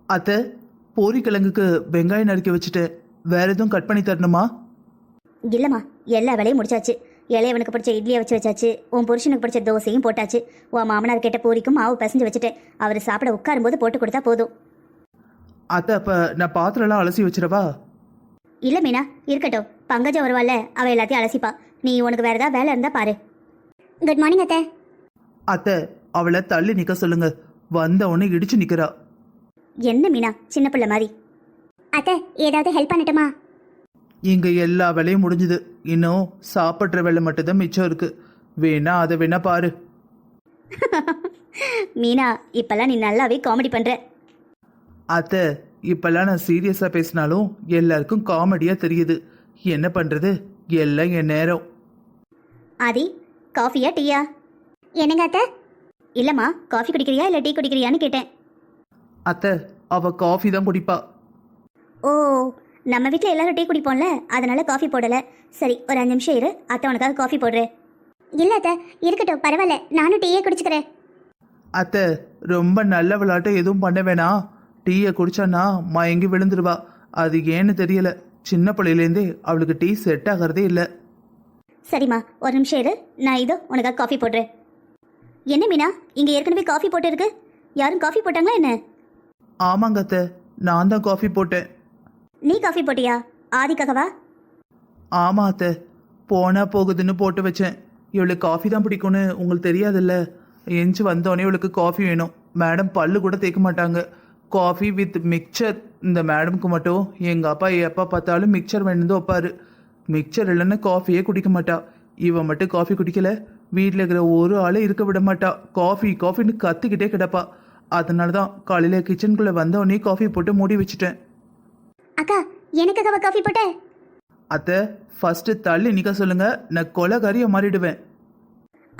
அத்தை, பூரி கிழங்குக்கு வெங்காயம் நறுக்கி வச்சுட்டு வேற எதுவும் கட் பண்ணி தரணுமா? இல்லைம்மா, எல்லா வேலையும் முடிச்சாச்சு. இளையவனுக்கு பிடிச்ச இட்லியை வச்சாச்சு. உன் புருஷனுக்கு பிடிச்ச தோசையும் போட்டாச்சு. உன் மாமனார் கேட்ட பூரிக்கும் மாவு பிசைஞ்சு வச்சுட்டேன். அவர் சாப்பிட உட்காரும்போது போட்டு கொடுத்தா போதும். அத்தை, அப்ப நான் பாத்திரம்லாம் அலசி வச்சிடவா? இல்லை மீனா, இருக்கட்டும். பங்கஜம் வருவாள்ல, அவள் எல்லாத்தையும் அலசிப்பா. நீ உனக்கு வேற ஏதாவது வேலை இருந்தா பாரு. குட் மார்னிங் அத்தை. அத்தை, அவளை தள்ளி நிக்க சொல்லுங்க. வந்த உடனே இடிச்சு நிக்கிறா. என்ன மீனா, சின்ன பிள்ளை மாதிரி. அத்தை, ஏதாவது ஹெல்ப் பண்ணட்டுமா? இங்க எல்லா வேலையும் முடிஞ்சுது. இன்னும் சாப்பிட்ற வேலை மட்டும்தான் மிச்சம் இருக்கு. வேணா அதை வேணா பாரு. மீனா, இப்பெல்லாம் நீ நல்லாவே காமெடி பண்ற. அத்தை, இப்பெல்லாம் நான் சீரியஸா பேசினாலும் எல்லாருக்கும் காமெடியா தெரியுது. என்ன பண்றது, எல்லாம் என் நேரம். ஆதி, காஃபியா டீயா? என்னங்க அத்தை? இல்லம்மா, காஃபி குடிக்கிறியா இல்லை டீ குடிக்கிறியான்னு கேட்டேன். அத்தை, அவ காஃபி தான் குடிப்பா. ஓ, நம்ம வீட்டில் எல்லாரும் டீ குடிப்போம்ல, அதனால காஃபி போடலை. சரி, ஒரு 5 நிமிஷம் இரு, அத்தை உனக்காக காஃபி போடுறேன். இல்லை அத்தை, இருக்கட்டும், பரவாயில்ல, நானும் டீயே குடிச்சுக்கிறேன். அத்தை, ரொம்ப நல்ல விளையாட்டு எதுவும் பண்ண வேணாம். டீயை குடிச்சான்னா மயங்கி விழுந்துருவா. அது ஏன்னு தெரியல, சின்ன பிள்ளையிலேருந்தே அவளுக்கு டீ செட் ஆகிறதே இல்லை. சரிம்மா, ஒரு நிமிஷம் இரு, நான் இதோ உனக்காக காஃபி போடுறேன். என்ன மீனா, இங்கே ஏற்கனவே காஃபி போட்டு இருக்கு. யாரும் காஃபி போட்டாங்களா என்ன? ஆமாங்க அத்தை, நான் தான் காஃபி போட்டேன். நீ காஃபி போட்டியா? ஆதிக்காகவா? ஆமா அத்தை, போனா போகுதுன்னு போட்டு வச்சேன். இவளுக்கு காஃபி தான் பிடிக்கும்னு உங்களுக்கு தெரியாதுல்ல. எஞ்சி வந்தோடனே இவளுக்கு காஃபி வேணும். மேடம் பல்லு கூட தேய்க்க மாட்டாங்க. Coffee with mixture. இந்த மேடமுக்கு மட்டும் எங்கள் அப்பா எப்போ பார்த்தாலும் மிக்சர் வேணும்னு வைப்பாரு. மிக்சர் இல்லைன்னா காஃபியே குடிக்க மாட்டா. இவன் மட்டும் காஃபி குடிக்கல, வீட்டில் இருக்கிற ஒரு ஆளே இருக்க விட மாட்டா. காஃபி காஃபின்னு கத்திக்கிட்டே கிடப்பா. அதனால தான் காலையில் கிச்சனுக்குள்ளே வந்தோடனே காஃபி போட்டு மூடி வச்சுட்டேன். அக்கா, எனக்காக காஃபி போட்டேன். அத்தை, ஃபர்ஸ்ட் தள்ளி நிற்க சொல்லுங்க, நான் கொலைகாரியை மாறிடுவேன்.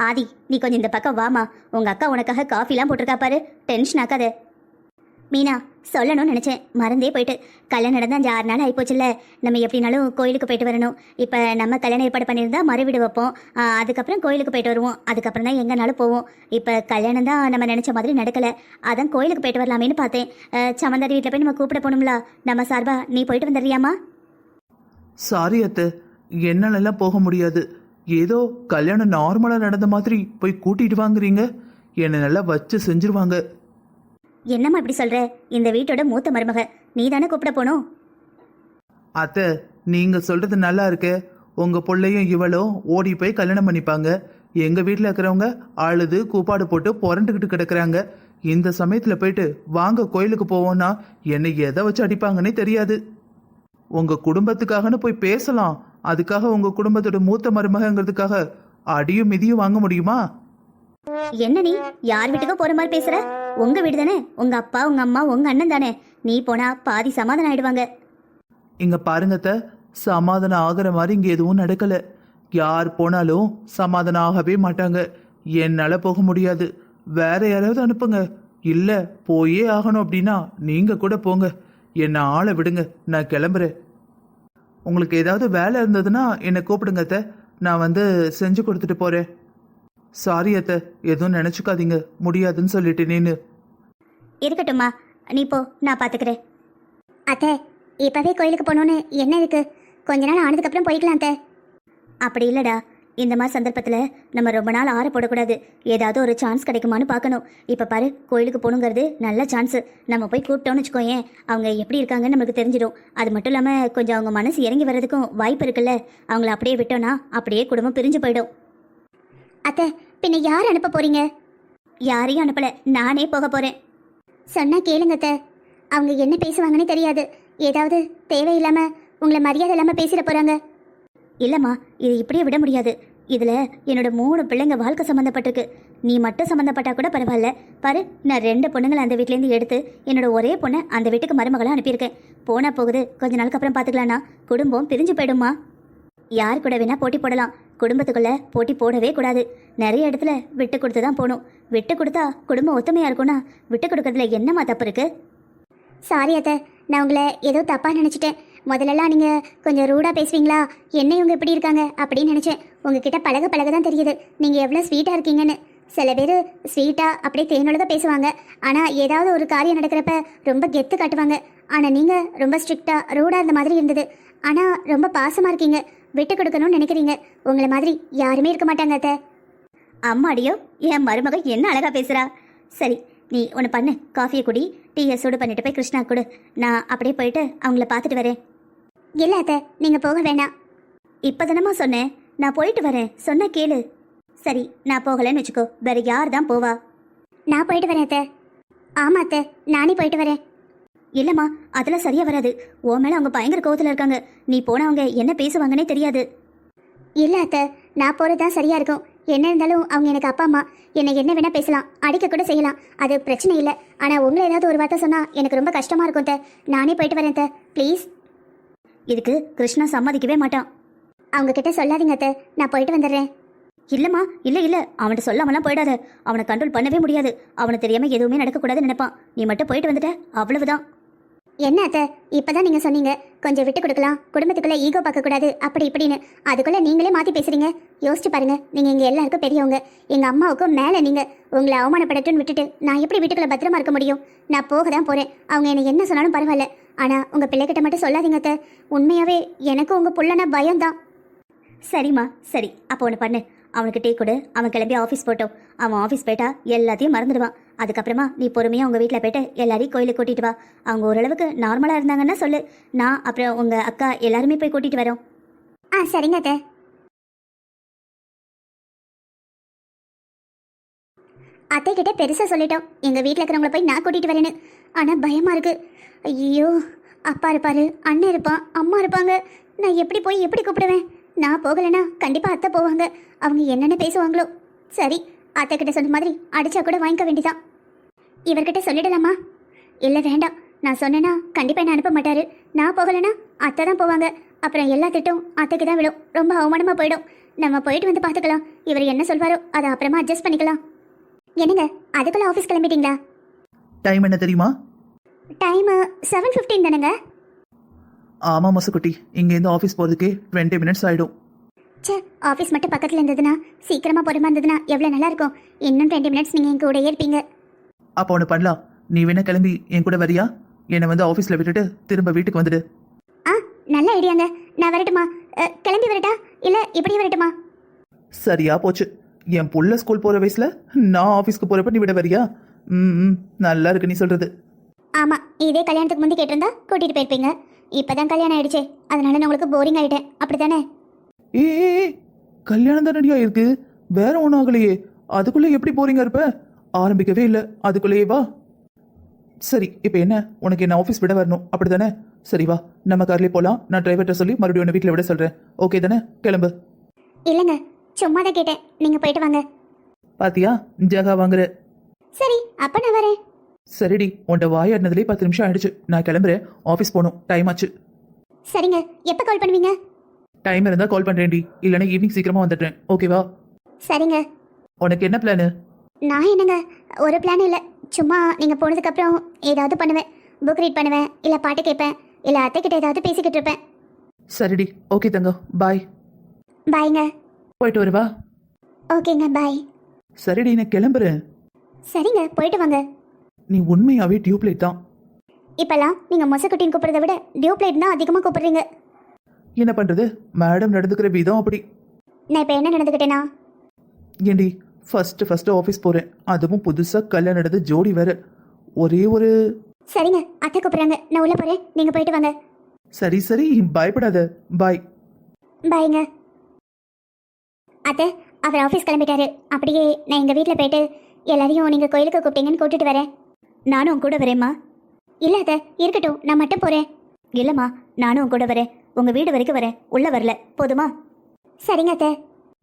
ஆதி, நீ கொஞ்சம் இந்த பக்கம் வாமா. உங்க அக்கா உனக்காக காஃபிலாம் போட்டிருக்கா பாரு. டென்ஷன் ஆக்காத. மீனா, சொல்லணும்னு நினச்சேன், மறந்தே போயிட்டு. கல்யாணம் நடந்தால் 5-6 நாள் ஆகிப்போச்சுல்ல. நம்ம எப்படினாலும் கோயிலுக்கு போயிட்டு வரணும். இப்போ நம்ம கல்யாணம் ஏற்பாடு பண்ணியிருந்தா மறுவீடு வைப்போம். அதுக்கப்புறம் கோயிலுக்கு போயிட்டு வருவோம். அதுக்கப்புறம் தான் எங்கேனாலும் போவோம். இப்போ கல்யாணம் தான் நம்ம நினச்ச மாதிரி நடக்கலை. அதான் கோயிலுக்கு போயிட்டு வரலாமேன்னு பார்த்தேன். சமந்தாரி வீட்டில் போய் நம்ம கூப்பிட போகணும்ல. நம்ம சார்பா நீ போயிட்டு வந்துடுறியாமா? சாரி அத்தை, என்னாலெல்லாம் போக முடியாது. ஏதோ கல்யாணம் நார்மலாக நடந்த மாதிரி போய் கூட்டிட்டு வாங்குறீங்க. என்னை நல்லா வச்சு செஞ்சிருவாங்க. என்னம்மா இப்படி சொல்கிற? இந்த வீட்டோட மூத்த மருமக நீ தானே கூப்பிட போகணும். அத்தை, நீங்க சொல்றது நல்லா இருக்கு. உங்க பிள்ளையும் இவளும் ஓடி போய் கல்யாணம் பண்ணிப்பாங்க. எங்க வீட்டில் இருக்கிறவங்க அழுது கூப்பாடு போட்டு புரண்டுக்கிட்டு கிடக்குறாங்க. இந்த சமயத்தில் போயிட்டு வாங்க கோயிலுக்கு போவோம்னா என்னை எதை வச்சு அடிப்பாங்கன்னே தெரியாது. உங்க குடும்பத்துக்காகன்னு போய் பேசலாம். அதுக்காக உங்க குடும்பத்தோட மூத்த மருமகங்கிறதுக்காக அடியும் மிதியும் வாங்க முடியுமா? என்ன நீ யார் வீட்டுக்கோ போற மாதிரி பேசுற? உங்க வீடு தானே. உங்க அப்பா, உங்க அம்மா, உங்க அண்ணன் தானே. நீ போனா பாதி சமாதானம் ஆயிடுவாங்க. இங்க பாருங்க அத்தை, சமாதானம் ஆகிற மாதிரி இங்க எதுவும் நடக்கல. யார் போனாலும் சமாதானம் ஆகவே மாட்டாங்க. என்னால போக முடியாது. வேற யாராவது அனுப்புங்க. இல்ல போயே ஆகணும் அப்படின்னா நீங்க கூட போங்க. என்னை ஆளை விடுங்க, நான் கிளம்புறேன். உங்களுக்கு ஏதாவது வேலை இருந்ததுன்னா என்னை கூப்பிடுங்க அத்தை, நான் வந்து செஞ்சு கொடுத்துட்டு போறேன். சாரி அத்தை, எதுவும் நினைச்சுக்காதீங்க, முடியாதுன்னு சொல்லிட்டு நீனு. இருக்கட்டும்மா, நீ போ, நான் பாத்துக்கிறேன். அத்தை, இப்பவே கோயிலுக்கு போகணும்னு என்ன இருக்கு? கொஞ்ச நாள் ஆனதுக்கப்புறம் போய்க்கலாம் அத்தை. அப்படி இல்லடா, இந்த மாதிரி சந்தர்ப்பத்தில் நம்ம ரொம்ப நாள் ஆற போடக்கூடாது. ஏதாவது ஒரு சான்ஸ் கிடைக்குமான்னு பார்க்கணும். இப்போ பாரு, கோயிலுக்கு போகணுங்கிறது நல்ல சான்ஸு. நம்ம போய் கூப்பிட்டோன்னு வச்சுக்கோயேன், அவங்க எப்படி இருக்காங்கன்னு நமக்கு தெரிஞ்சிடும். அது மட்டும் இல்லாமல் கொஞ்சம் அவங்க மனசு இறங்கி வர்றதுக்கும் வாய்ப்பு இருக்குல்ல. அவங்கள அப்படியே விட்டோன்னா அப்படியே குடும்பம் பிரிஞ்சு போயிடும். அத்தை, பின்ன யார் அனுப்ப போறீங்க? யாரையும் அனுப்பல, நானே போக போறேன். சொன்னா கேளுங்க அத்தை, அவங்க என்ன பேசுவாங்கன்னு தெரியாது. ஏதாவது தேவையில்லாம உங்களை மரியாதை இல்லாம பேசிட போறாங்க. இல்லம்மா, இது இப்படியே விட முடியாது. இதுல என்னோட 3 பிள்ளைங்க வாழ்க்கை சம்மந்தப்பட்டிருக்கு. நீ மட்டும் சம்மந்தப்பட்டா கூட பரவாயில்ல. பாரு, நான் 2 பொண்ணுங்களை அந்த வீட்டிலேருந்து எடுத்து என்னோட ஒரே பொண்ணை அந்த வீட்டுக்கு மருமகளாக அனுப்பியிருக்கேன். போனா போகுது, கொஞ்ச நாளுக்கு அப்புறம் பார்த்துக்கலான்னா குடும்பம் பிரிஞ்சு போயிடுமா. யார் கூட வேணா போட்டி போடலாம், குடும்பத்துக்குள்ள போட்டி போடவே கூடாது. நிறைய இடத்துல விட்டு கொடுத்து தான் போகணும். விட்டு கொடுத்தா குடும்பம் ஒத்துமையா இருக்கும்னா விட்டு கொடுக்கறதுல என்னம்மா தப்பு இருக்கு? சாரி அத்தை, நான் உங்களை ஏதோ தப்பாக நினச்சிட்டேன். முதல்லலாம் நீங்கள் கொஞ்சம் ரூடாக பேசுவீங்களா, என்ன இவங்க இப்படி இருக்காங்க அப்படின்னு நினச்சேன். உங்ககிட்ட பழக பழக தான் தெரியுது நீங்கள் எவ்வளோ ஸ்வீட்டாக இருக்கீங்கன்னு. சில பேர் ஸ்வீட்டாக அப்படியே தேனொழுக பேசுவாங்க. ஆனால் ஏதாவது ஒரு காரியம் நடக்கிறப்ப ரொம்ப கெத்து காட்டுவாங்க. ஆனால் நீங்கள் ரொம்ப ஸ்ட்ரிக்டாக ரூடாக இருந்த மாதிரி இருந்தது. ஆனால் ரொம்ப பாசமாக இருக்கீங்க, விட்டு கொடுக்கணும்னு நினைக்கிறீங்க. உங்களை மாதிரி யாருமே இருக்க மாட்டாங்க அத்தை. அம்மாடியோ, என் மருமக என்ன அழகா பேசுகிறா. சரி, நீ ஒன்று பண்ணு, காஃபியை குடி, டீயை சூடு பண்ணிட்டு போய் கிருஷ்ணா கொடு. நான் அப்படியே போயிட்டு அவங்கள பார்த்துட்டு வரேன். இல்லை அத்தை, நீங்கள் போக வேண்டாம். இப்போ தானம்மா சொன்னேன், நான் போயிட்டு வரேன், சொன்ன கேளு. சரி, நான் போகலைன்னு வச்சுக்கோ, வேற யார் தான் போவா? நான் போயிட்டு வரேன் அத்தை. ஆமாம் அத்தை, நானே போயிட்டு வரேன். இல்லைம்மா, அதெல்லாம் சரியாக வராது. உன் மேலே அவங்க பயங்கர கோவத்தில் இருக்காங்க. நீ போனால் அவங்க என்ன பேசுவாங்கன்னே தெரியாது. இல்லை அத்தை, நான் போகிறது தான் சரியாக இருக்கும். என்ன இருந்தாலும் அவங்க எனக்கு அப்பா அம்மா. என்னை என்ன வேணால் பேசலாம், அடிக்க கூட செய்யலாம், அது பிரச்சனை இல்லை. ஆனால் உங்களை ஏதாவது ஒரு வார்த்தை சொன்னால் எனக்கு ரொம்ப கஷ்டமாக இருக்கும் அத்தை. நானே போயிட்டு வரேன் அத்தை, ப்ளீஸ். இதுக்கு கிருஷ்ணா சம்மதிக்கவே மாட்டான். அவங்க கிட்ட சொல்லாதீங்க அத்தை, நான் போயிட்டு வந்துடுறேன். இல்லைம்மா, இல்லை, அவன்கிட்ட சொல்லாமலாம் போயிடாத. அவனை கண்ட்ரோல் பண்ணவே முடியாது. அவனுக்கு தெரியாமல் எதுவுமே நடக்கக்கூடாதுன்னு நினைப்பான். நீ மட்டும் போயிட்டு வந்துட்ட, அவ்வளவுதான். என்ன அத்தை, இப்போதான் நீங்கள் சொன்னீங்க கொஞ்சம் விட்டு கொடுக்கலாம், குடும்பத்துக்குள்ளே ஈகோ பார்க்கக்கூடாது அப்படி இப்படின்னு. அதுக்குள்ளே நீங்களே மாற்றி பேசுகிறீங்க. யோசிச்சு பாருங்கள், நீங்கள் எங்கள் எல்லாருக்கும் பெரியவங்க, எங்கள் அம்மாவுக்கும் மேலே. நீங்கள் உங்களை அவமானப்படட்டுன்னு விட்டுட்டு நான் எப்படி வீட்டுக்குள்ளே பத்திரமா இருக்க முடியும்? நான் போக தான் போகிறேன். அவங்க என்னை என்ன சொன்னாலும் பரவாயில்ல. ஆனால் உங்கள் பிள்ளைகிட்ட மட்டும் சொல்லாதீங்க அத்தை. உண்மையாகவே எனக்கும் உங்கள் புள்ளனா பயம்தான். சரிம்மா, சரி, அப்போ ஒன்று பண்ணு, அவனுக்கு டீ கொடு. அவன் கிளம்பி ஆஃபீஸ் போட்டோம். அவன் ஆஃபீஸ் போயிட்டா எல்லாத்தையும் மறந்துடுவான். அதுக்கப்புறமா நீ பொறுமையாக உங்கள் வீட்டில் போய்ட்டு எல்லாரையும் கோயிலுக்கு கூட்டிகிட்டு வா. அவங்க ஓரளவுக்கு நார்மலாக இருந்தாங்கன்னா சொல்லு, நான் அப்புறம் உங்கள் அக்கா எல்லாருமே போய் கூட்டிகிட்டு வரோம். சரிங்க அத்தை. அத்தைக்கிட்ட பெருசாக சொல்லிட்டோம், எங்கள் வீட்டில் இருக்கிறவங்கள போய் நான் கூட்டிகிட்டு வரேன்னு. ஆனால் பயமாக இருக்குது. ஐயோ, அப்பா இருப்பார், அண்ணன் இருப்பான், அம்மா இருப்பாங்க. நான் எப்படி போய் எப்படி கூப்பிடுவேன்? நான் போகலைன்னா கண்டிப்பாக அத்தை போவாங்க. அவங்க என்னென்ன பேசுவாங்களோ. சரி, அத்தை கிட்ட சொன்ன மாதிரி அடிச்சா கூட வாங்கிக்க வேண்டியதான். இவர்கிட்ட சொல்லிடலாமா? இல்லை வேண்டாம், நான் சொன்னேன்னா கண்டிப்பாக என்ன அனுப்ப மாட்டார். நான் போகலைன்னா அத்தை தான் போவாங்க. அப்புறம் எல்லா திட்டம் அத்தைக்கு தான் விடும். ரொம்ப அவமானமாக போயிடும். நம்ம போயிட்டு வந்து பார்த்துக்கலாம். இவர் என்ன சொல்வாரோ அதை அப்புறமா அட்ஜஸ்ட் பண்ணிக்கலாம். என்னங்க, அதுக்குள்ளே ஆஃபீஸ் கிளம்பிட்டீங்களா? டைம் என்ன தெரியுமா? டைம் 7:15 தானேங்க? ஆமாம் மசுக்குட்டி, இங்கேருந்து ஆஃபீஸ் போகிறதுக்கே 20 மினிட்ஸ் ஆகிடும். சே, ஆஃபீஸ் மட்டும் பக்கத்தில் இருந்ததுன்னா, சீக்கிரமாக போகிற மாதிரி இருந்ததுன்னா எவ்வளோ நல்லா இருக்கும். இன்னும் 20 மினிட்ஸ் நீங்கள் என் கூடயே இருப்பீங்க. அப்போ ஒன்று பண்ணலாம், நீ வேணா கிளம்பி என் கூட வரியா? என்னை வந்து ஆஃபீஸில் விட்டுட்டு திரும்ப வீட்டுக்கு வந்துடு. நல்ல ஐடியாங்க. நான் வரட்டுமா? கிளம்பி வரட்டா இல்லை இப்படியே வரட்டுமா? சரியா போச்சு. என் புள்ள ஸ்கூல் போகிற வயசில் நான் ஆஃபீஸ்க்கு போகிறப்ப நீ விட வரியா? நல்லா இருக்கு நீ சொல்கிறது. ஆமாம், இதே கல்யாணத்துக்கு முந்தி கேட்டிருந்தா கூட்டிகிட்டு போயிருப்பீங்க. இப்போ தான் கல்யாணம் ஆயிடுச்சே, அதனால நான் உங்களுக்கு போரிங் ஆகிட்டேன், அப்படி தானே? ஏ, கல்யாணம் தான் ரெடியா இருக்கு, வேற ஒன்றும் ஆகலையே. அதுக்குள்ளே எப்படி போறீங்க இருப்ப? ஆரம்பிக்கவே இல்லை, அதுக்குள்ளேயே வா. சரி, இப்போ என்ன, உனக்கு என்ன ஆஃபீஸ் விட வரணும் அப்படி தானே? சரி வா, நம்ம கார்லேயே போகலாம். நான் டிரைவர்கிட்ட சொல்லி மறுபடியும் உன்னை வீட்டில் விட சொல்கிறேன். ஓகே தானே? கிளம்பு. இல்லைங்க, சும்மா தான் கேட்டேன். நீங்கள் போயிட்டு வாங்க. பாத்தியா, ஜகா வாங்குற. சரி, அப்போ நான் வரேன். சரிடி, உன்ட்ட வாயாடினதுலேயே 10 நிமிஷம் ஆயிடுச்சு. நான் கிளம்புறேன், ஆஃபீஸ் போகணும், டைம் ஆச்சு. சரிங்க, எப்போ கால் பண்ணுவீங்க? டைம் இருந்தால் கால் பண்ணுறேன்டி, இல்லைன்னா ஈவினிங் சீக்கிரமாக வந்துடுறேன். ஓகேவா? சரிங்க. உனக்கு என்ன பிளானு? நான் என்னங்க, ஒரு பிளான் இல்லை. சும்மா நீங்கள் போனதுக்கப்புறம் ஏதாவது பண்ணுவேன். புக் ரீட் பண்ணுவேன், இல்லை பாட்டு கேட்பேன், இல்லை அத்தைக்கிட்ட ஏதாவது பேசிக்கிட்டு இருப்பேன். சரிடி, ஓகே தங்கம், பாய். பாய்ங்க. போயிட்டு வருவா? ஓகேங்க, பாய். சரிடி, நான் கிளம்புறேன். சரிங்க, போயிட்டு வாங்க. நீ உண்மையாவே டியூப்லைட் தான். இப்பெல்லாம் நீங்கள் மொசக்குட்டின்னு கூப்பிட்றத விட டியூப்லைட் தான் அதிகமாக கூப்பிடுறீங்க. என்ன பண்ணுறது, மேடம் நடந்துக்கிற விதம் அப்படி. நான் இப்போ என்ன நடந்துக்கிட்டேனா? ஏண்டி, ஃபர்ஸ்ட் ஆஃபீஸ் போகிறேன், அதுவும் புதுசாக கல்யாணம் நடந்து ஜோடி வேற. ஒரே ஒரு. சரிங்க, அத்தை கூப்பிட்றாங்க, நான் உள்ளே போகிறேன், நீங்கள் போயிட்டு வாங்க. சரி, பயப்படாத, பாய். பாய்ங்க. அத்தை, அவர் ஆஃபீஸ் கிளம்பிட்டாரு. அப்படியே நான் எங்கள் வீட்டில் போயிட்டு எல்லாரையும் நீங்கள் கோயிலுக்கு கூப்பிட்டீங்கன்னு கூட்டிட்டு வரேன். நானும் கூட வரேம்மா. இல்லை அத்தை, இருக்கட்டும், நான் மட்டும் போகிறேன். இல்லைம்மா, நானும் கூட வரேன். உங்கள் வீடு வரைக்கும் வரேன், உள்ளே வரல, போதுமா? சரிங்க அத்தை.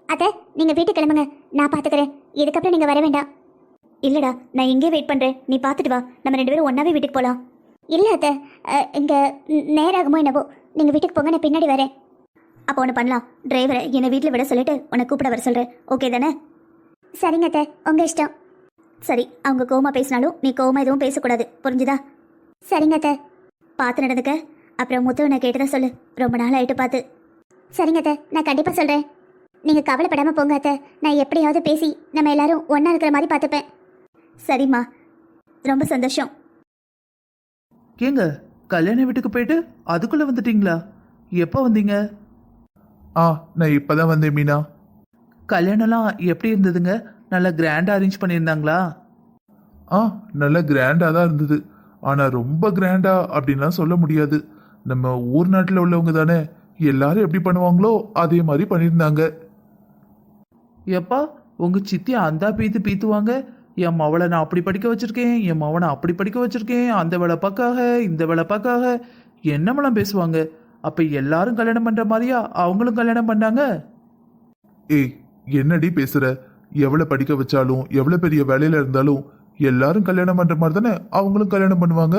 அத்தை, நீங்கள் வீட்டுக்கு கிளம்புங்க, நான் பார்த்துக்கிறேன். இதுக்கப்புறம் நீங்கள் வர வேண்டாம். இல்லைடா, நான் இங்கே வெயிட் பண்ணுறேன், நீ பார்த்துட்டு வா, நம்ம 2 பேரும் ஒன்றாவே வீட்டுக்கு போகலாம். இல்லை அத்தை, இங்கே நேராகுமோ என்னவோ, நீங்கள் வீட்டுக்கு போங்க, நான் பின்னாடி வரேன். அப்போ ஒன்று பண்ணலாம், டிரைவரை என்னை வீட்டில் விட சொல்லிட்டு உன்னை கூப்பிட வர சொல்கிறேன். ஓகே தானே? சரிங்க அத்தை, உங்கள் இஷ்டம். சரி, அவங்க கோவமாக பேசினாலும் நீ கோவமாக எதுவும் பேசக்கூடாது, புரிஞ்சுதா? சரிங்க அத்தை. பார்த்து நடந்துக்க. அப்புறம் முத்து நான் கேட்டதா சொல்லு, ரொம்ப நாள் ஆகிட்டு பார்த்து. சரிங்க அத்தை, நான் கண்டிப்பாக சொல்கிறேன். நீங்க கவலைப்படாம போங்க அத்தை. நான் எப்படியாவது பேசி நம்ம எல்லாரும் ஒண்ணா இருக்கிற மாதிரி பார்த்துப்பேன். சரிம்மா, ரொம்ப சந்தோஷம். ஏங்க கல்யாண வீட்டுக்கு போயிட்டு அதுக்குள்ள வந்துட்டீங்களா? எப்போ வந்தீங்க? நான் இப்பதான் வந்தேன் மீனா. கல்யாணம்லாம் எப்படி இருந்ததுங்க? நல்லா கிராண்டா அரேஞ்ச் பண்ணியிருந்தாங்களா? நல்ல கிராண்டா தான் இருந்தது. ஆனா ரொம்ப கிராண்டா அப்படின்லாம் சொல்ல முடியாது. நம்ம ஊர் நாட்டில் உள்ளவங்க தானே, எல்லாரும் எப்படி பண்ணுவாங்களோ அதே மாதிரி பண்ணியிருந்தாங்க. எப்பா உங்க சித்தி அந்த பீத்துவாங்க. என் மவளை நான் அப்படி படிக்க வச்சிருக்கேன், என் மவனை அப்படி படிக்க வச்சிருக்கேன், அந்த வேலை பார்க்காக இந்த வேலை பார்க்காக என்னமெல்லாம் பேசுவாங்க. அப்ப எல்லாரும் கல்யாணம் பண்ற மாதிரியா அவங்களும் கல்யாணம் பண்ணாங்க? ஏய், என்னடி பேசுற? எவ்வளவு படிக்க வச்சாலும் எவ்வளவு பெரிய வேலையில இருந்தாலும் எல்லாரும் கல்யாணம் பண்ற மாதிரி தானே அவங்களும் கல்யாணம் பண்ணுவாங்க.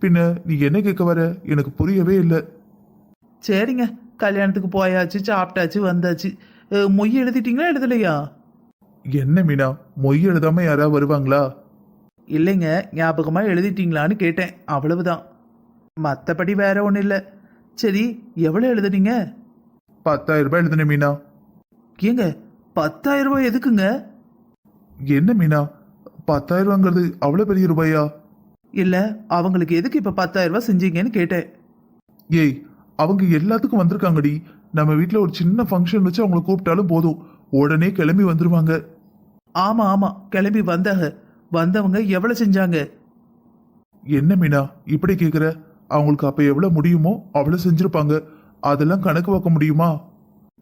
பின்ன நீ என்ன கேட்க வர? எனக்கு புரியவே இல்லை. சரிங்க, கல்யாணத்துக்கு போயாச்சு, சாப்பிட்டாச்சு, வந்தாச்சு. மொய் எழுதிட்டீங்களா எழுதலையா? என்ன மீனா, மொய் எழுதாம யாராவது வருவாங்களா? இல்லைங்க, ஞாபகமா எழுதிட்டீங்களான்னு கேட்டேன், அவ்வளவுதான். மற்றபடி வேற ஒன்றும் இல்லை. சரி, எவ்வளோ எழுதுனீங்க? 10,000 ரூபாய் எழுதுனேன் மீனா. ஏங்க 10,000 ரூபாய் எதுக்குங்க? என்ன மீனா, 10,000 ரூபாங்கிறது அவ்வளவு பெரிய ரூபாயா? இல்லை, அவங்களுக்கு எதுக்கு இப்போ 10,000 ரூபாய் செஞ்சீங்கன்னு கேட்டேன். ஏய், அவங்க எல்லாத்துக்கும் வந்திருக்காங்கடி. நம்ம வீட்டில் ஒரு சின்ன ஃபங்க்ஷன் வச்சு அவங்கள கூப்பிட்டாலும் போதும், உடனே கிளம்பி வந்துருவாங்க. ஆமாம் ஆமாம், கிளம்பி வந்தவங்க எவ்வளோ செஞ்சாங்க? என்ன மீனா இப்படி கேட்குற? அவங்களுக்கு அப்போ எவ்வளோ முடியுமோ அவ்வளோ செஞ்சுருப்பாங்க. அதெல்லாம் கணக்கு பார்க்க முடியுமா?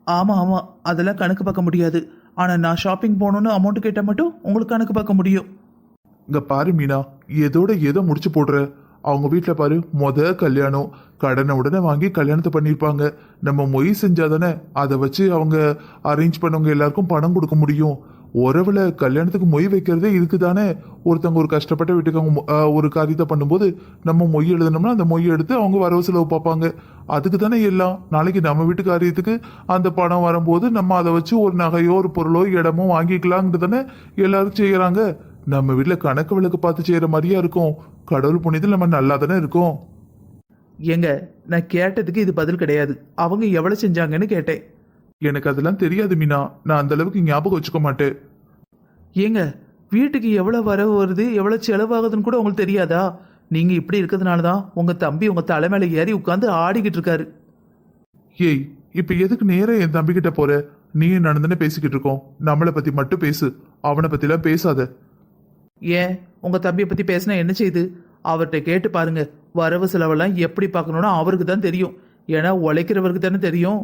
ஆமாம் ஆமாம், அதெல்லாம் கணக்கு பார்க்க முடியாது. ஆனால் நான் ஷாப்பிங் போகணுன்னு அமௌண்ட் கேட்டால் மட்டும் உங்களுக்கு கணக்கு பார்க்க முடியும். இங்க பாரு மீனா, ஏதோ முடிச்சு போடுற. அவங்க வீட்டில் பாரு, கல்யாணம், கடனை உடனே வாங்கி கல்யாணத்தை பண்ணியிருப்பாங்க. நம்ம மொய் செஞ்சாதானே அதை வச்சு அவங்க அரேஞ்ச் பண்ணவங்க எல்லாருக்கும் பணம் கொடுக்க முடியும். உறவுல கல்யாணத்துக்கு மொய் வைக்கிறதே இதுக்கு தானே. ஒருத்தவங்க ஒரு கஷ்டப்பட்ட வீட்டுக்கு அவங்க ஒரு காரியத்தை பண்ணும்போது நம்ம மொய் எழுதணும்னா அந்த மொய் எடுத்து அவங்க வரவு செலவு பார்ப்பாங்க. அதுக்கு தானே எல்லாம். நாளைக்கு நம்ம வீட்டு காரியத்துக்கு அந்த பணம் வரும்போது நம்ம அதை வச்சு ஒரு நகையோ ஒரு பொருளோ இடமோ வாங்கிக்கலாங்கிறது தானே எல்லாரும் செய்யறாங்க. நம்ம வீட்டில் கணக்கு விளக்கு பார்த்து செய்யற மாதிரியா இருக்கும். கடவுள் புண்ணியத்தில் நம்ம நல்லா தானே இருக்கோம். ஏங்க, நான் கேட்டதுக்கு இது பதில் கிடையாது. அவங்க எவ்வளோ செஞ்சாங்கன்னு கேட்டேன். எனக்கு அதெல்லாம் தெரியாது மீனா, நான் அந்த அளவுக்கு ஞாபகம் வச்சுக்க மாட்டேன். ஏங்க, வீட்டுக்கு எவ்வளோ வரவு வருது, எவ்வளோ செலவாகுதுன்னு கூட உங்களுக்கு தெரியாதா? நீங்கள் இப்படி இருக்கிறதுனால தான் உங்கள் தம்பி உங்கள் தலை மேலே ஏறி உட்காந்து ஆடிக்கிட்டு இருக்காரு. ஏய், இப்போ எதுக்கு நேரம் என் தம்பி கிட்ட போற? நீ நடந்துன்னு பேசிக்கிட்டு இருக்கோம். நம்மளை பத்தி மட்டும் பேசு, அவனை பத்திலாம் பேசாத. ஏன், உங்கள் தம்பியை பற்றி பேசினா என்ன செய்யுது? அவர்கிட்ட கேட்டு பாருங்க. வரவு செலவெல்லாம் எப்படி பார்க்கணுன்னு அவருக்கு தான் தெரியும். ஏன்னா உழைக்கிறவருக்கு தானே தெரியும்.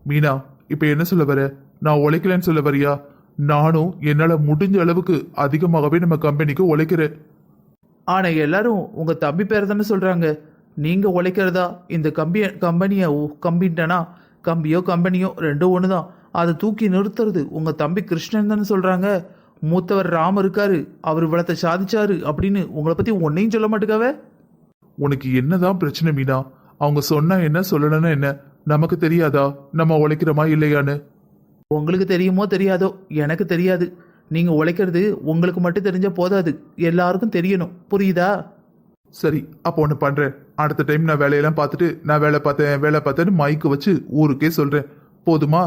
மீனா, இப்ப என்ன சொல்ல வர? நான் உழைக்கலன்னு சொல்ல வரியா? நானும் என்னால முடிஞ்ச அளவுக்கு அதிகமாகவே நம்ம கம்பெனிக்கு உழைக்கிறேன். ஆனால் எல்லாரும் உங்கள் தம்பி பேர் தானே சொல்கிறாங்க. நீங்கள் உழைக்கிறதா இந்த கம்பிட்டனா கம்பியோ கம்பெனியோ ரெண்டும் ஒன்று தான். அதை தூக்கி நிறுத்துறது உங்கள் தம்பி கிருஷ்ணன் தானே சொல்கிறாங்க. மூத்தவர் ராம இருக்காரு, அவர் இவ்வளத்தை சாதிச்சாரு அப்படின்னு உங்களை பற்றி ஒன்னையும் சொல்ல மாட்டேக்காவே. உனக்கு என்னதான் பிரச்சனை மீனா? அவங்க சொன்னா என்ன, சொல்லணும்னா என்ன? நமக்கு தெரியாதா நம்ம உழைக்கிறோமா இல்லையான்னு? உங்களுக்கு தெரியுமோ தெரியாதோ, எனக்கு தெரியாது. நீங்கள் உழைக்கிறது உங்களுக்கு மட்டும் தெரிஞ்ச போதாது, எல்லாருக்கும் தெரியணும். புரியுதா? சரி, அப்போ ஒன்று பண்றேன். அடுத்த டைம் நான் வேலையெல்லாம் பார்த்துட்டு நான் வேலை பார்த்தேன்னு மைக்கு வச்சு ஊருக்கே சொல்றேன். போதுமா?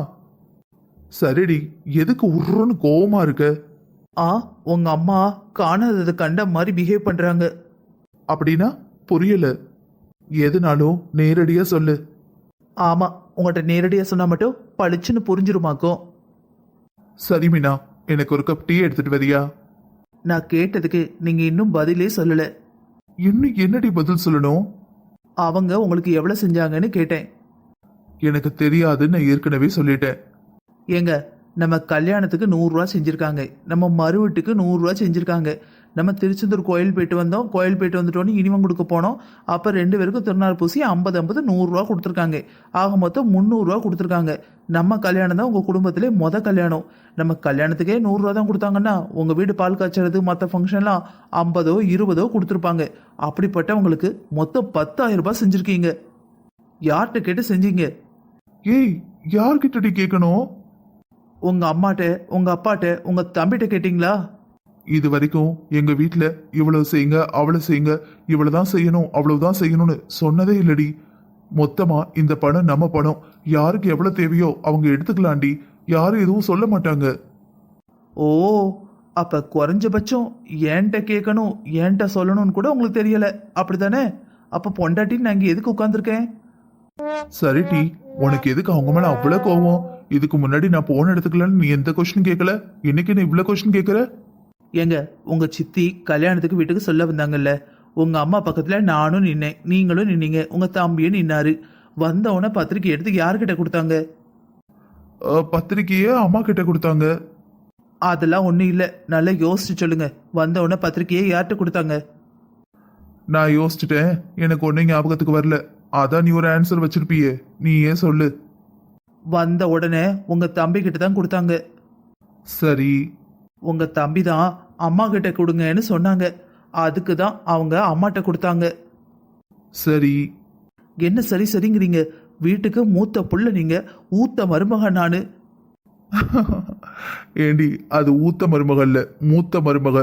சரிடி, எதுக்கு உருன்னு கோவமா இருக்க? உங்க அம்மா காணாததை கண்ட மாதிரி பிஹேவ் பண்றாங்க. அப்படின்னா புரியல. எதுனாலும் நேரடியா சொல்லு. ஆமா, உங்கள்கிட்ட நேரடியாக சொன்னா மட்டும் பளிச்சுன்னு புரிஞ்சிருமாக்கும். சரி மீனா, எனக்கு ஒரு கப் டீ எடுத்துட்டு வரியா? நான் கேட்டதுக்கு நீங்க இன்னும் பதிலே சொல்லல. இன்னும் என்னடி பதில் சொல்லணும்? அவங்க உங்களுக்கு எவ்வளவு செஞ்சாங்கன்னு கேட்டேன். எனக்கு தெரியாதுன்னு நான் ஏற்கனவே சொல்லிட்டேன். ஏங்க, நம்ம கல்யாணத்துக்கு 100 ரூபா செஞ்சுருக்காங்க, நம்ம மறுவீட்டுக்கு 100 ரூபா செஞ்சுருக்காங்க, நம்ம திருச்செந்தூர் கோயில் போயிட்டு வந்தோம், கோயில் போயிட்டு வந்துட்டோன்னு இனிவன் கொடுக்க போனோம். அப்போ 2 பேருக்கும் திருநாள் பூசி 50 100 ரூபா கொடுத்துருக்காங்க. ஆக மொத்தம் 300 ரூபா கொடுத்துருக்காங்க. நம்ம கல்யாணம் தான் உங்கள் குடும்பத்திலே கல்யாணம். நம்ம கல்யாணத்துக்கே 100 ரூபா தான் கொடுத்தாங்கன்னா உங்கள் வீடு பால் காய்ச்சறது மற்ற ஃபங்க்ஷன்லாம் 50 20 கொடுத்துருப்பாங்க. அப்படிப்பட்டவங்களுக்கு மொத்தம் 10,000 ரூபாய் செஞ்சுருக்கீங்க. யார்கிட்ட கேட்டு செஞ்சீங்க? ஏய், யார்கிட்டடி கேட்கணும்? உங்கள் அம்மாட்ட, உங்கள் அப்பாட்ட, உங்கள் தம்பிகிட்ட கேட்டிங்களா? இது வரைக்கும் எங்க வீட்டுல இவ்வளவு செய்யுங்க, அவ்வளவு செய்யுங்க, இவ்வளவுதான் செய்யணும், அவ்வளவுதான் செய்யணும்னு சொன்னதே இல்லடி. மொத்தமா இந்த பணம் நம்ம பணம், யாருக்கு எவ்வளவு தேவையோ அவங்க எடுத்துக்கலாண்டி. யாரும் எதுவும் சொல்ல மாட்டாங்க. ஓ, அப்ப குறைஞ்சபட்சம் ஏன்ட்ட கேட்கணும் ஏன்ட்ட சொல்லணும்னு கூட உங்களுக்கு தெரியல அப்படிதானே? அப்ப பொண்டாட்டின்னு நான் இங்க எதுக்கு உட்காந்துருக்கேன்? சரி டி, உனக்கு எதுக்கு அவங்க மேல அவ்வளவு கோவம்? இதுக்கு முன்னாடி நான் போன இடத்துக்குலாம் நீ எந்த கொஸ்டின் கேட்கல, இன்னைக்கு நீ இவ்வளவு கொஸ்டின் கேட்கற? ஏங்க, உங்க சித்தி கல்யாணத்துக்கு வீட்டுக்கு சொல்ல வந்தாங்கல்ல, உங்க அம்மா பக்கத்துல நானும் நின்னேன், நீங்களும் நின்னீங்க, உங்க தம்பியும் நின்னாரு. வந்தவன பத்திரிக்கை எடுத்து யாருக்கிட்ட கொடுத்தாங்க? பத்திரிக்கையே அம்மா கிட்ட கொடுத்தாங்க. அதெல்லாம் ஒண்ணும் இல்ல, நல்லா யோசிச்சு சொல்லுங்க. வந்தவன பத்திரிக்கையை யார்கிட்ட கொடுத்தாங்க? நான் யோசிச்சுட்டேன், எனக்கு ஒன்னும் ஞாபகத்துக்கு வரல. அதான் நீ ஒரு ஆன்சர் வச்சிருப்பியே, நீ ஏன் சொல்லு. வந்த உடனே உங்க தம்பி கிட்ட தான் கொடுத்தாங்க. சரி. உங்க தம்பி தான் அம்மா கிட்ட கொடுங்கன்னு சொன்னாங்க, அதுக்கு தான் அவங்க அம்மாட்ட கொடுத்தாங்க. சரி. என்ன சரி சரிங்கிறீங்க? வீட்டுக்கு மூத்த புள்ள நீங்க, ஊத்த மருமக நானு. ஏண்டி, அது ஊத்த மருமக இல்ல, மூத்த மருமக.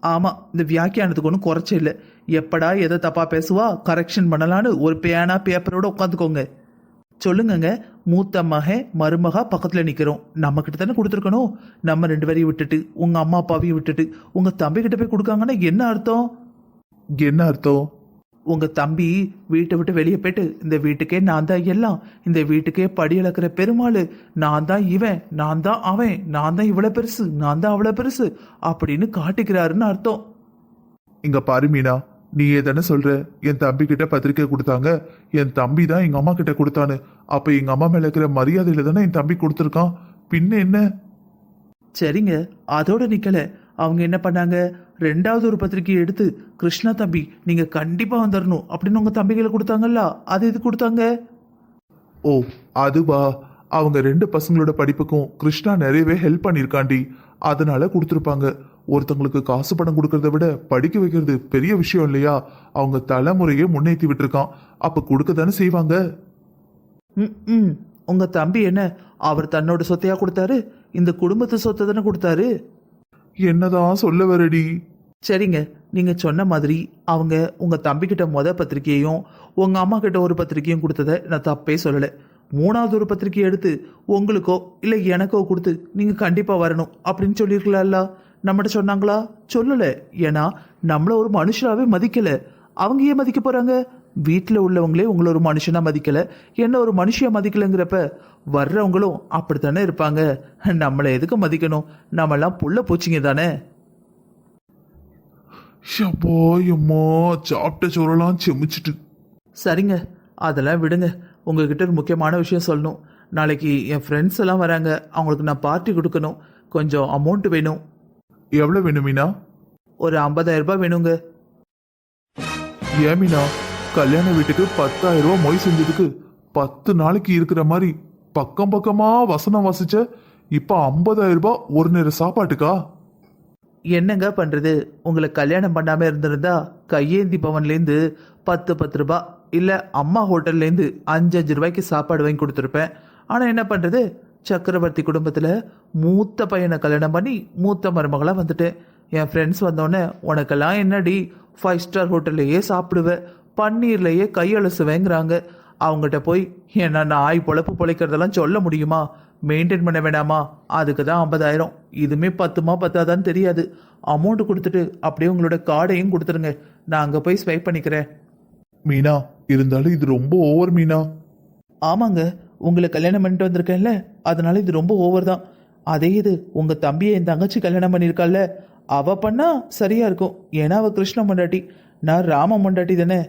ஆமா, இந்த வியாக்கியானத்துக்கு ஒன்றும் குறைச்ச இல்லை. எப்படா எதை தப்பா பேசுவா கரெக்ஷன் பண்ணலான்னு ஒரு பேனா பேப்பரோட உட்காந்துக்கோங்க. சொல்லுங்கங்க, மூத்த மகன் மருமகா பக்கத்துல நிக்கிறோம், நம்ம கிட்ட தானே கொடுத்துருக்கணும். நம்ம 2 பேரையும் விட்டுட்டு உங்க அம்மா அப்பாவையும் விட்டுட்டு உங்க தம்பி கிட்ட போய் கொடுக்காங்கன்னா என்ன அர்த்தம்? என்ன அர்த்தம்? உங்க தம்பி வீட்டை விட்டு வெளியே போயிட்டு இந்த வீட்டுக்கே நான் தான் எல்லாம், இந்த வீட்டுக்கே படி இழக்கிற பெருமாள், நான் தான் இவன், நான் தான் அவன், நான் தான் இவ்வளவு பெருசு, நான் தான் அவ்வளவு பெருசு அப்படின்னு காட்டிக்கிறாருன்னு அர்த்தம். இங்க பாரு மீனா, நீ ஏதானே சொல்ற என் தம்பி கிட்ட பத்திரிக்கை கொடுத்தாங்க, என் தம்பி தான் எங்க அம்மா கிட்ட கொடுத்தான்னு. அப்ப எங்க அம்மா மேல இருக்கிற மரியாதையில தானே என் தம்பி கொடுத்துருக்கான், பின்ன என்ன? சரிங்க, அதோட நிக்கல. அவங்க என்ன பண்ணாங்க, 2வது ஒரு பத்திரிக்கையை எடுத்து, கிருஷ்ணா தம்பி நீங்க கண்டிப்பா வந்துடணும் அப்படின்னு உங்க தம்பிகளை கொடுத்தாங்கல்ல, அது எது கொடுத்தாங்க? ஓ, அதுவா? அவங்க 2 பசங்களோட படிப்புக்கும் கிருஷ்ணா நிறையவே ஹெல்ப் பண்ணியிருக்காண்டி, அதனால கொடுத்துருப்பாங்க. ஒருத்தங்களுக்கு காசு பணம் கொடுக்கறத விட படிக்க வைக்கிறது பெரிய விஷயம் இல்லையா? அவங்க தலைமுறையே முன்னேற்றி விட்டுருக்கான், அப்ப கொடுக்க தானே செய்வாங்க. ம், உங்க தம்பி என்ன, அவர் தன்னோட சொத்தையா கொடுத்தாரு? இந்த குடும்பத்து சொத்தை தானே கொடுத்தாரு. என்னதான் சொல்ல வரடி? சரிங்க, நீங்க சொன்ன மாதிரி அவங்க உங்க தம்பி கிட்ட பத்திரிக்கையும் உங்க அம்மா கிட்ட ஒரு பத்திரிக்கையும் கொடுத்ததை நான் தப்பே சொல்லலை. 3வது ஒரு பத்திரிக்கையை எடுத்து உங்களுக்கோ இல்லை எனக்கோ கொடுத்து நீங்க கண்டிப்பா வரணும் அப்படின்னு சொல்லியிருக்கலாம்ல. நம்மகிட்ட சொன்னாங்களா? சொல்லல. ஏன்னா நம்மள ஒரு மனுஷனாவே மதிக்கல. அவங்க ஏன் மதிக்க போறாங்க? வீட்டில் உள்ளவங்களே உங்களை ஒரு மனுஷனா மதிக்கல, என்ன ஒரு மனுஷியா மதிக்கலங்கிறப்ப வர்றவங்களும் அப்படித்தானே இருப்பாங்க. நம்மளை எதுக்கு மதிக்கணும்? நம்மெல்லாம் புள்ள பூச்சிங்க தானே. எம்மோ, சாப்பிட்ட சோறெல்லாம் செமிச்சிட்டு. சரிங்க, அதெல்லாம் விடுங்க. உங்ககிட்ட ஒரு முக்கியமான விஷயம் சொல்லணும். நாளைக்கு என் ஃப்ரெண்ட்ஸ் எல்லாம் வராங்க, அவங்களுக்கு நான் பார்ட்டி கொடுக்கணும். கொஞ்சம் அமௌண்ட் வேணும். எவ்வளவு வேணும் மீனா? ஒரு 50,000 ரூபாய் வேணுங்க. ஏன் மீனா, கல்யாண வீட்டுக்கு 10,000 ரூபாய் மொய் செஞ்சதுக்கு 10 நாளைக்கு இருக்கிற மாதிரி பக்கம் பக்கமா வசனம் வாசிச்ச, இப்ப 50,000 ரூபாய் ஒரு நேர சாப்பாட்டுக்கா? என்னங்க பண்றது? உங்களை கல்யாணம் பண்ணாம இருந்திருந்தா கையேந்தி பவன்லேருந்து 10 ரூபாய் இல்லை அம்மா ஹோட்டல்லேருந்து 5 ரூபாய்க்கு சாப்பாடு வாங்கி கொடுத்துருப்பேன். ஆனால் என்ன பண்ணுறது, சக்கரவர்த்தி குடும்பத்தில் மூத்த பையனை கல்யாணம் பண்ணி மூத்த மருமகளாக வந்துட்டேன். என் ஃப்ரெண்ட்ஸ் வந்தோடனே உனக்கெல்லாம் என்னடி 5 ஸ்டார் ஹோட்டல்லையே சாப்பிடுவேன், பன்னீர்லையே கையலசுவேங்கிறாங்க. அவங்ககிட்ட போய் என்ன நாய் பொழப்பு பொழைக்கிறதெல்லாம் சொல்ல முடியுமா? மெயின்டைன் பண்ண வேண்டாமா? அதுக்கு தான் 50,000. இதுவுமே 10மா 10ஆதான்னு தெரியாது. அமௌண்ட் கொடுத்துட்டு அப்படியே உங்களோட கார்டையும் கொடுத்துருங்க, நான் அங்கே போய் ஸ்வைப் பண்ணிக்கிறேன். மீனா, இருந்தாலும் இது ரொம்ப ஓவர் மீனா. ஆமாங்க, உங்களை கல்யாணம் பண்ணிட்டு வந்திருக்கேன்ல, அதனால இது ரொம்ப ஓவர் தான். அதே இது உங்கள் தம்பியை என் தங்கச்சி கல்யாணம் பண்ணியிருக்காள்ல, அவ பண்ணா சரியா இருக்கும். ஏன்னா அவ கிருஷ்ண மண்டாட்டி, நான் ராம மண்டாட்டி தானே.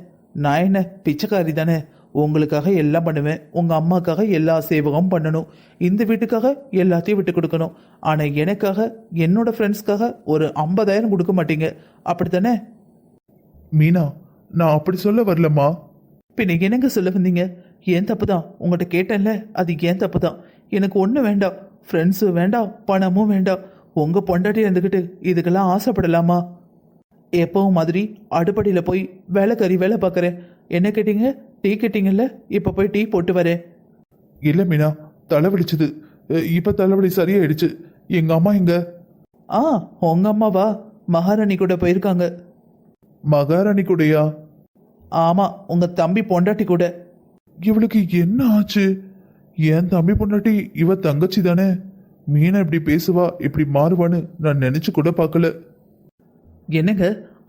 நான் என்ன பிச்சைக்காரி தானே? உங்களுக்காக எல்லாம் பண்ணுவேன், உங்கள் அம்மாக்காக எல்லா சேவகமும் பண்ணணும், இந்த வீட்டுக்காக எல்லாத்தையும் விட்டு கொடுக்கணும். ஆனால் எனக்காக என்னோட ஃப்ரெண்ட்ஸ்க்காக ஒரு 50,000 கொடுக்க மாட்டீங்க, அப்படித்தானே? மீனா, நான் அப்படி சொல்ல வரலம்மா. பின்ன என்னங்க சொல்ல வந்தீங்க? ஏன் தப்பு தான், உங்கள்கிட்ட கேட்டேன்ல, அது ஏன் தப்பு தான். எனக்கு ஒன்றும் வேண்டாம், ஃப்ரெண்ட்ஸும் வேண்டாம், பணமும் வேண்டாம். உங்கள் பொண்டாட்டி இருந்துக்கிட்டு இதுக்கெல்லாம் ஆசைப்படலாமா? எப்பவும் மாதிரி அடுப்படியில் போய் வேலைக்கறி வேலை பார்க்குறேன். என்ன கேட்டீங்க? டீ கேட்டீங்கல்ல, இப்போ போய் டீ போட்டு வரேன். இல்லை மீனா, தலைவலிச்சுது. இப்போ தலைவலி சரியாயிடுச்சு. எங்க அம்மா எங்க? உங்க அம்மாவா? மகாராணி கூட போயிருக்காங்க. மகாராணி கூடயா? ஆமா, உங்க தம்பி பொண்டாட்டி கூட. இவளுக்கு என்ன ஆச்சு? என் தம்பி பொண்டாட்டி இவ தங்கச்சி தானே. மீனா இப்படி பேசுவா, இப்படி மாறுவான்னு நான் நினைச்சு கூட பார்க்கல. என்னங்க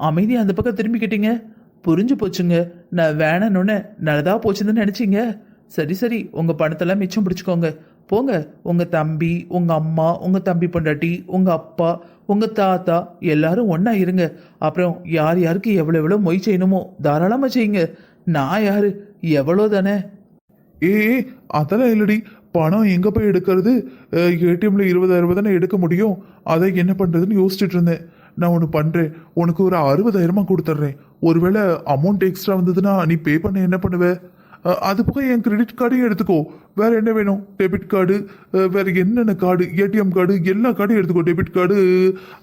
அமைதியா அந்த பக்கம் திரும்பிக்கிட்டீங்க? புரிஞ்சு போச்சுங்க. நான் வேணான்னு நல்லதா போச்சுன்னு நினைச்சீங்க. சரி சரி, உங்க பணத்தெல்லாம் மிச்சம் பிடிச்சுக்கோங்க. போங்க, உங்க தம்பி, உங்க அம்மா, உங்க தம்பி பொண்டாட்டி, உங்க அப்பா, உங்க தாத்தா எல்லாரும் ஒண்ணா இருங்க. அப்புறம் யார் யாருக்கு எவ்வளோ மொய் செய்யணுமோ தாராளமா செய்யுங்க. நான் யாரு, எவ்வளோ தானே. ஏய் அதெல்லாம் இல்லடி. பணம் எங்க போய் எடுக்கிறது? ஏடிஎம்ல 20,000 ரூபாய் தானே எடுக்க முடியும். அதை என்ன பண்றதுன்னு யோசிச்சுட்டு இருந்தேன். நான் ஒன்று பண்றேன், உனக்கு ஒரு 60,000 கொடுத்துட்றேன். ஒருவேளை அமௌண்ட் எக்ஸ்ட்ரா வந்ததுன்னா நீ பே பண்ண என்ன பண்ணுவ? அது போக என் கிரெடிட் கார்டையும் எடுத்துக்கோ. வேற என்ன வேணும்? டெபிட் கார்டு, வேற என்னென்ன கார்டு, ஏடிஎம் கார்டு, எல்லா கார்டையும் எடுத்துக்கோ. டெபிட் கார்டு,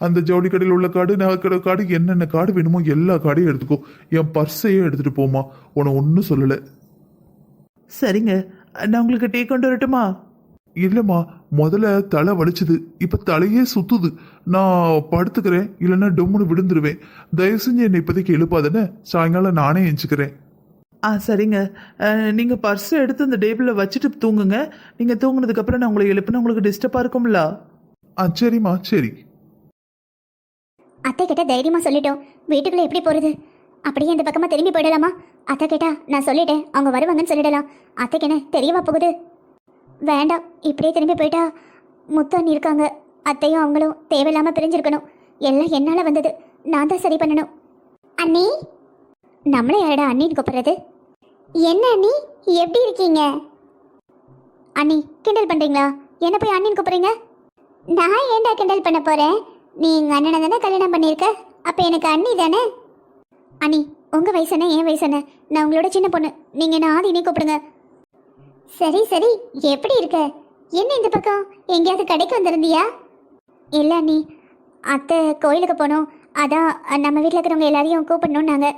அந்த ஜவுளி கடையில் உள்ள கார்டு, நகைக்கடை கார்டு, என்னென்ன கார்டு வேணுமோ எல்லா கார்டையும் எடுத்துக்கோ. என் பர்ஸையும் எடுத்துட்டு போமா, உன ஒன்றும் சொல்லலை. சரிங்க, நான் உங்களுக்கு டீ கொண்டு வரட்டுமா? இல்லைம்மா, முதல்ல தலை வலிச்சுது, இப்போ தலையே சுத்துது. நான் படுத்துக்கிறேன், இல்லைன்னா டொம்முன்னு விழுந்துருவேன். தயவு செஞ்சு என்னை இப்போதைக்கு எழுப்பாதானே, சாயங்காலம் நானே எஞ்சிக்கிறேன். சரிங்க. நீங்கள் பர்ஸை எடுத்து அந்த டேபிளில் வச்சுட்டு தூங்குங்க. நீங்கள் தூங்குனதுக்கப்புறம் நான் உங்களை எழுப்புனா உங்களுக்கு டிஸ்டர்பாக இருக்கும்ல. சரிம்மா, சரி. அத்தை கிட்ட தைரியமா சொல்லிட்டோம். வீட்டுக்குள்ள எப்படி போறது? அப்படியே இந்த பக்கமா திரும்பி போயிடலாமா? அத்தை கேட்டா நான் சொல்லிட்டேன், அவங்க வருவாங்கன்னு சொல்லிடலாம். அத்தைக்கு என்ன தெரியவா போகுது? வேண்டாம், இப்படியே திரும்பி போயிட்டா முத்து அண்ணி இருக்காங்க. அத்தையும் அவங்களும் தேவையில்லாம பிரிஞ்சிருக்கணும். எல்லாம் என்னால வந்தது, நான் தான் சரி பண்ணணும். அண்ணி, நம்மள யாரடா அண்ணின்னு கூப்பிடுறது? என்ன அண்ணி, எப்படி இருக்கீங்க? அண்ணி கிண்டல் பண்றீங்களா? என்ன போய் அண்ணின்னு கூப்பிடுறீங்க? நான் ஏன்டா கிண்டல் பண்ண போறேன்? நீ எங்க அண்ணனை தானே கல்யாணம் பண்ணியிருக்க, அப்ப எனக்கு அண்ணி தானே. அண்ணி, உங்க வயசு என்ன, என் வயசு என்ன? நான் உங்களோட சின்ன பொண்ணு, நீங்க என்ன ஆதினே கூப்பிடுங்க. சரி சரி, எப்படி இருக்க? என்ன இந்த பக்கம் எங்கேயாவது கடைக்கு வந்திருந்தியா? இல்லை அண்ணி, அத்தை கோயிலுக்கு போனோம். அதான் நம்ம வீட்டில் இருக்கிறவங்க எல்லாரையும் கூப்பிடணும்னாங்க.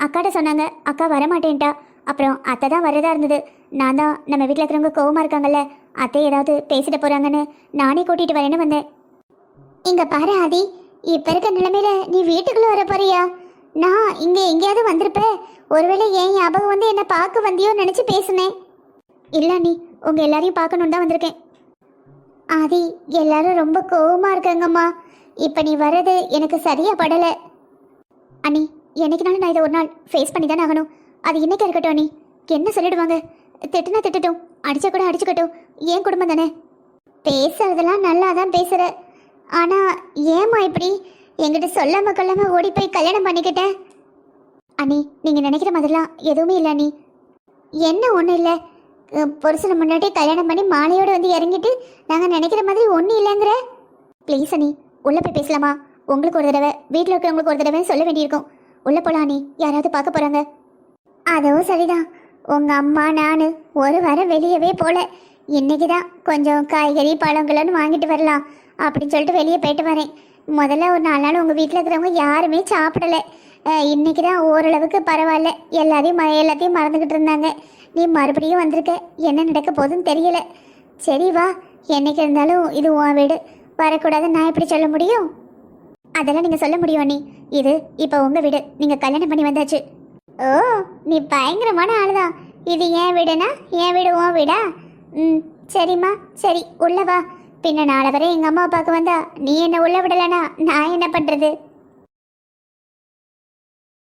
அக்காட்ட சொன்னாங்க, அக்கா வரமாட்டேன்ட்டா. அப்புறம் அத்தை தான் வரதா இருந்தது. நான் தான் நம்ம வீட்டில் இருக்கிறவங்க கோவமாக இருக்காங்கல்ல, அத்தை ஏதாவது பேசிட்டு போகிறாங்கன்னு நானே கூட்டிகிட்டு வரேன்னு வந்தேன். இங்கே பாரு ஆதி, இப்போ இருக்க நிலைமையில நீ வீட்டுக்குள்ளே வர போறியா? நான் இங்கே எங்கேயாவது வந்திருப்பேன். ஒருவேளை ஏன் ஞாபகம் வந்து என்னை பார்க்க வந்தியோ நினச்சி பேசுனேன். இல்லை நீ உங்கள் எல்லாரையும் பார்க்கணுன்னு தான் வந்திருக்கேன். ஆதி, எல்லாரும் ரொம்ப கோவமாக இருக்காங்கம்மா. இப்போ நீ வர்றது எனக்கு சரியா படலை. அண்ணி, என்னைக்குனாலும் நான் இதை ஒரு நாள் ஃபேஸ் பண்ணி தானே ஆகணும். அது இன்னைக்கு இருக்கட்டும் அண்ணி. என்ன சொல்லிடுவாங்க? திட்டுனா திட்டட்டும், அடிச்சா கூட அடிச்சுக்கட்டும், ஏன் குடும்பம் தானே. பேசுறதெல்லாம் நல்லா தான் பேசுகிற. ஆனால் ஏம்மா இப்படி என்கிட்ட சொல்லாம கொள்ளாம ஓடி போய் கல்யாணம் பண்ணிக்கிட்டேன்? அண்ணி, நீங்கள் நினைக்கிற மாதிரிலாம் எதுவுமே இல்லை அண்ணி. என்ன ஒன்றும் இல்லை, புருஷனை முன்னாடி கல்யாணம் பண்ணி மாலையோடு வந்து இறங்கிட்டு நாங்கள் நினைக்கிற மாதிரி ஒன்றும் இல்லைங்கிற. ப்ளீஸ் அண்ணி, உள்ளே போய் பேசலாமா? உங்களுக்கு ஒரு தடவை, வீட்டில் இருக்கிறவங்களுக்கு ஒரு தடவை சொல்ல வேண்டியிருக்கும். உள்ளே போகலாம் அண்ணி, யாராவது பார்க்க போகிறாங்க. அதுவும் சரிதான். உங்கள் அம்மா நான் ஒரு வாரம் வெளியவே போகல. இன்றைக்கி தான் கொஞ்சம் காய்கறி பழங்கள்னு வாங்கிட்டு வரலாம் அப்படின்னு சொல்லிட்டு வெளியே போயிட்டு வரேன். முதல்ல ஒரு 4 நாள் உங்கள் வீட்டில் இருக்கிறவங்க யாருமே சாப்பிடலை. இன்றைக்கி தான் ஓரளவுக்கு பரவாயில்ல. எல்லாத்தையும் மறந்துக்கிட்டு இருந்தாங்க. நீ மறுபடியும் வந்திருக்க, என்ன நடக்க போகுதுன்னு தெரியலை. சரி வா, என்னைக்கு இருந்தாலும் இது உன் வீடு, வரக்கூடாதுன்னு நான் எப்படி சொல்ல முடியும்? அதெல்லாம் நீங்கள் சொல்ல முடியும் அண்ணி. இது இப்போ உங்கள் வீடு, நீங்கள் கல்யாணம் பண்ணி வந்தாச்சு. ஓ, நீ பயங்கரமான ஆளுதான். இது என் வீடுனா என் வீடு உன் வீடா? சரிம்மா, சரி உள்ள வா. பின்ன நாளை வரை எங்கள் அம்மா அப்பாவுக்கு வந்தா நீ என்ன உள்ள விடலைனா நான் என்ன பண்ணுறது?